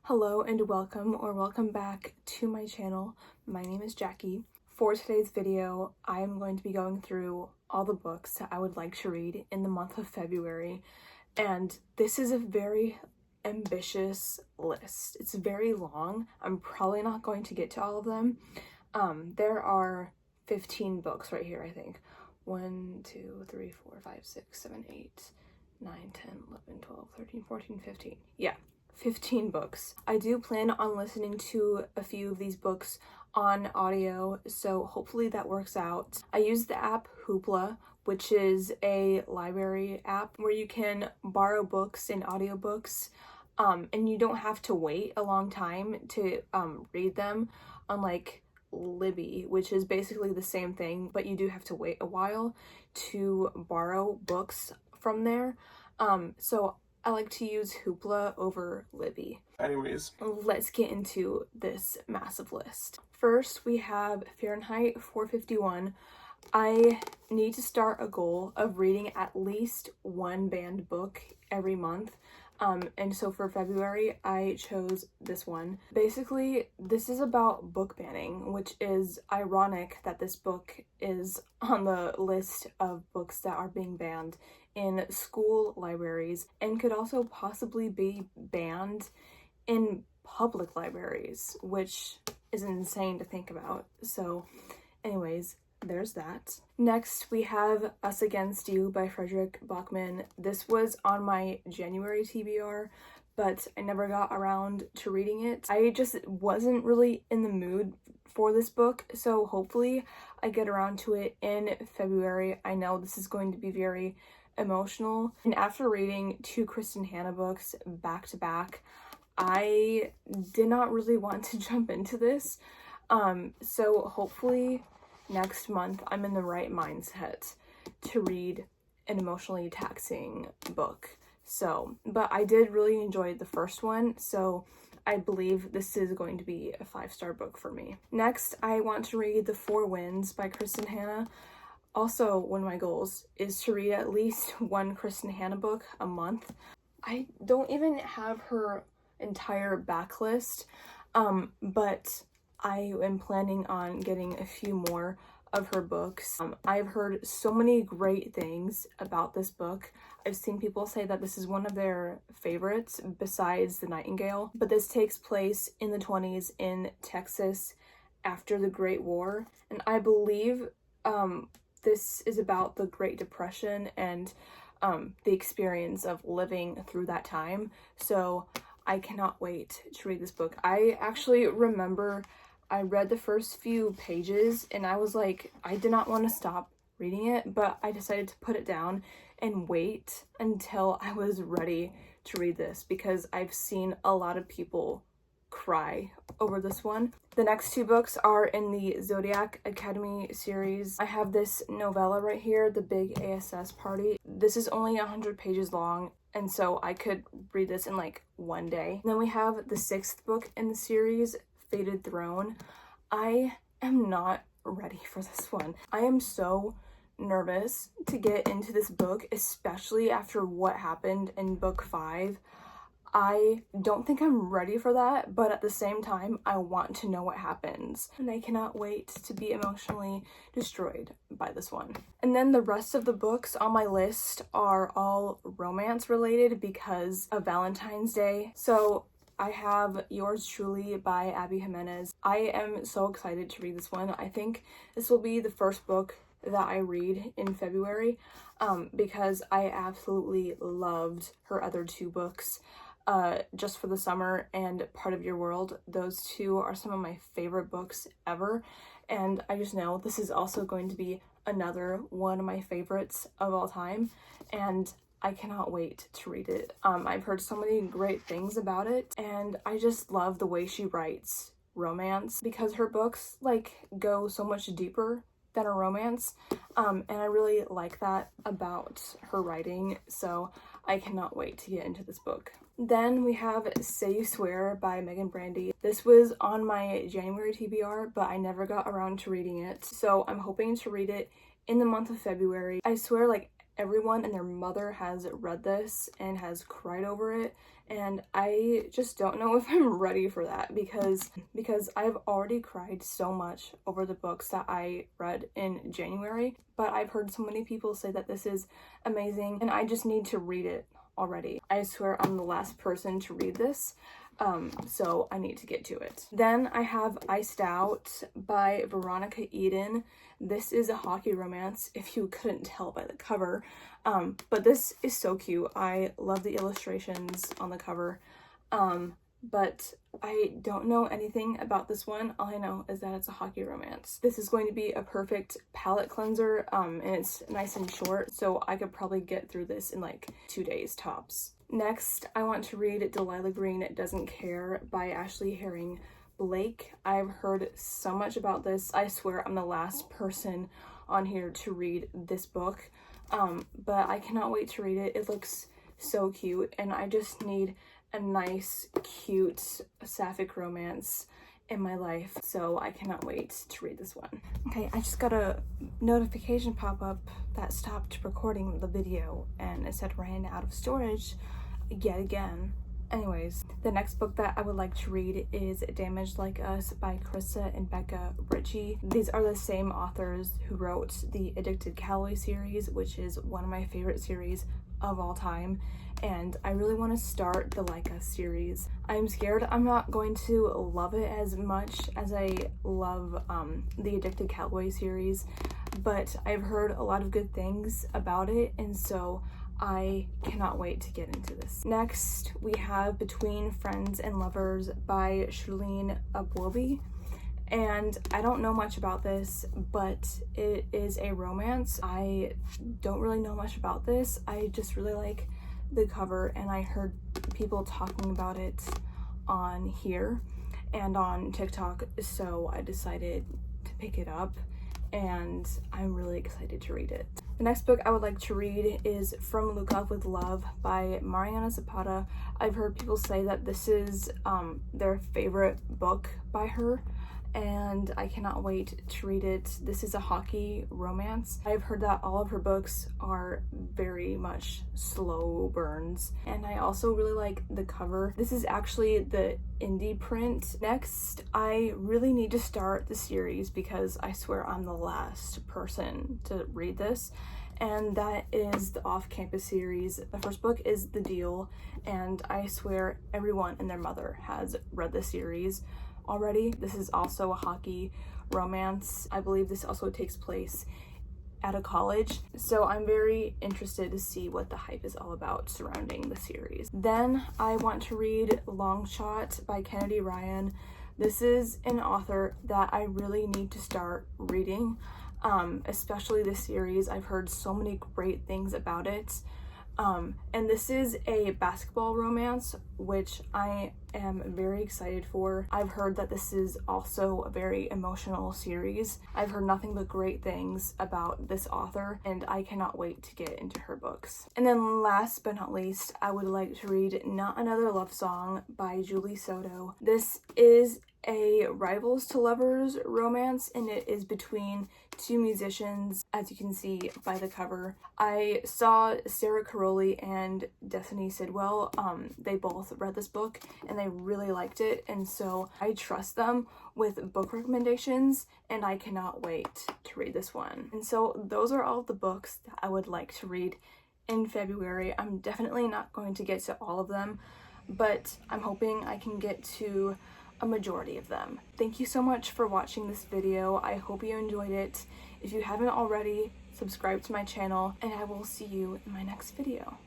Hello and welcome back to my channel. My name is Jackie. For today's video, I am going to be going through all the books that I would like to read in the month of February. And this is a very ambitious list. It's very long. I'm probably not going to get to all of them. There are 15 books right here, I think. 1, 2, 3, 4, 5, 6, 7, 8, 9, 10, 11, 12, 13, 14, 15. Yeah. 15 books. I do plan on listening to a few of these books on audio, so hopefully that works out. I use the app Hoopla, which is a library app where you can borrow books and audiobooks, and you don't have to wait a long time to read them, unlike Libby, which is basically the same thing, but you do have to wait a while to borrow books from there. So I like to use Hoopla over Libby. Anyways, let's get into this massive list. First, we have Fahrenheit 451. I need to start a goal of reading at least one banned book every month. And so for February, I chose this one. Basically, this is about book banning, which is ironic that this book is on the list of books that are being banned in school libraries and could also possibly be banned in public libraries, which is insane to think about. So anyways, there's that. Next, we have Us Against You by Frederick Bachman. This was on my January TBR, but I never got around to reading it. I just wasn't really in the mood for this book, so hopefully I get around to it in February. I know this is going to be very emotional, and after reading two Kristen Hanna books back to back, I did not really want to jump into this. So hopefully next month I'm in the right mindset to read an emotionally taxing book. So, but I did really enjoy the first one, so I believe this is going to be a 5-star book for me. Next, I want to read The Four Winds by Kristen Hanna. Also, one of my goals is to read at least one Kristen Hanna book a month. I don't even have her entire backlist, but I am planning on getting a few more of her books. I've heard so many great things about this book. I've seen people say that this is one of their favorites besides The Nightingale, but this takes place in the 20s in Texas after the Great War, and I believe this is about the Great Depression and the experience of living through that time. So I cannot wait to read this book. I actually remember I read the first few pages and I was like, I did not want to stop reading it, but I decided to put it down and wait until I was ready to read this because I've seen a lot of people cry over this one. The next two books are in the Zodiac Academy series. I have this novella right here, The Big ASS Party. This is only 100 pages long, and so I could read this in like one day. And then we have the 6th book in the series, Fated Throne. I am not ready for this one. I am so nervous to get into this book, especially after what happened in book 5. I don't think I'm ready for that, but at the same time, I want to know what happens. And I cannot wait to be emotionally destroyed by this one. And then the rest of the books on my list are all romance related because of Valentine's Day. So I have Yours Truly by Abby Jimenez. I am so excited to read this one. I think this will be the first book that I read in February because I absolutely loved her other two books. Just for the Summer and Part of Your World. Those two are some of my favorite books ever, and I just know this is also going to be another one of my favorites of all time, and I cannot wait to read it. I've heard so many great things about it, and I just love the way she writes romance because her books like go so much deeper than a romance, and I really like that about her writing, so I cannot wait to get into this book. Then we have Say You Swear by Megan Brandy. This was on my January TBR, but I never got around to reading it, so I'm hoping to read it in the month of February. I swear, like, everyone and their mother has read this and has cried over it, and I just don't know if I'm ready for that because I've already cried so much over the books that I read in January, but I've heard so many people say that this is amazing and I just need to read it already. I swear I'm the last person to read this, so I need to get to it. Then I have Iced Out by Veronica Eden. This is a hockey romance, if you couldn't tell by the cover, but this is so cute. I love the illustrations on the cover, but I don't know anything about this one. All I know is that it's a hockey romance. This is going to be a perfect palette cleanser, and it's nice and short, so I could probably get through this in like 2 days tops. Next, I want to read Delilah Green Doesn't Care by Ashley Herring Blake. I've heard so much about this. I swear I'm the last person on here to read this book, but I cannot wait to read it. It looks so cute, and I just need a nice, cute, sapphic romance in my life, so I cannot wait to read this one. Okay, I just got a notification pop up that stopped recording the video, and it said ran out of storage yet again. Anyways, the next book that I would like to read is Damaged Like Us by Carissa and Becca Ritchie. These are the same authors who wrote the Addicted Calloway series, which is one of my favorite series of all time, and I really want to start the Like Us series. I'm scared I'm not going to love it as much as I love the Addicted Calloway series, but I've heard a lot of good things about it, and so I cannot wait to get into this. Next, we have Between Friends and Lovers by Shirlene Abwobi. And I don't know much about this, but it is a romance. I don't really know much about this. I just really like the cover, and I heard people talking about it on here and on TikTok, so I decided to pick it up, and I'm really excited to read it. The next book I would like to read is From Lukov with Love by Mariana Zapata. I've heard people say that this is their favorite book by her, and I cannot wait to read it. This is a hockey romance. I've heard that all of her books are very much slow burns, and I also really like the cover. This is actually the indie print. Next, I really need to start the series because I swear I'm the last person to read this, and that is the Off-Campus series. The first book is The Deal, and I swear everyone and their mother has read the series already. This is also a hockey romance. I believe this also takes place at a college, so I'm very interested to see what the hype is all about surrounding the series. Then I want to read Long Shot by Kennedy Ryan. This is an author that I really need to start reading, especially this series. I've heard so many great things about it. And this is a basketball romance, which I am very excited for. I've heard that this is also a very emotional series. I've heard nothing but great things about this author, and I cannot wait to get into her books. And then last but not least, I would like to read Not Another Love Song by Julie Soto. This is a rivals to lovers romance, and it is between two musicians, as you can see by the cover. I saw Sarah Caroli and Destiny Sidwell. They both read this book and they really liked it, and so I trust them with book recommendations, and I cannot wait to read this one. And so those are all the books that I would like to read in February. I'm definitely not going to get to all of them, but I'm hoping I can get to a majority of them. Thank you so much for watching this video. I hope you enjoyed it. If you haven't already, subscribe to my channel, and I will see you in my next video.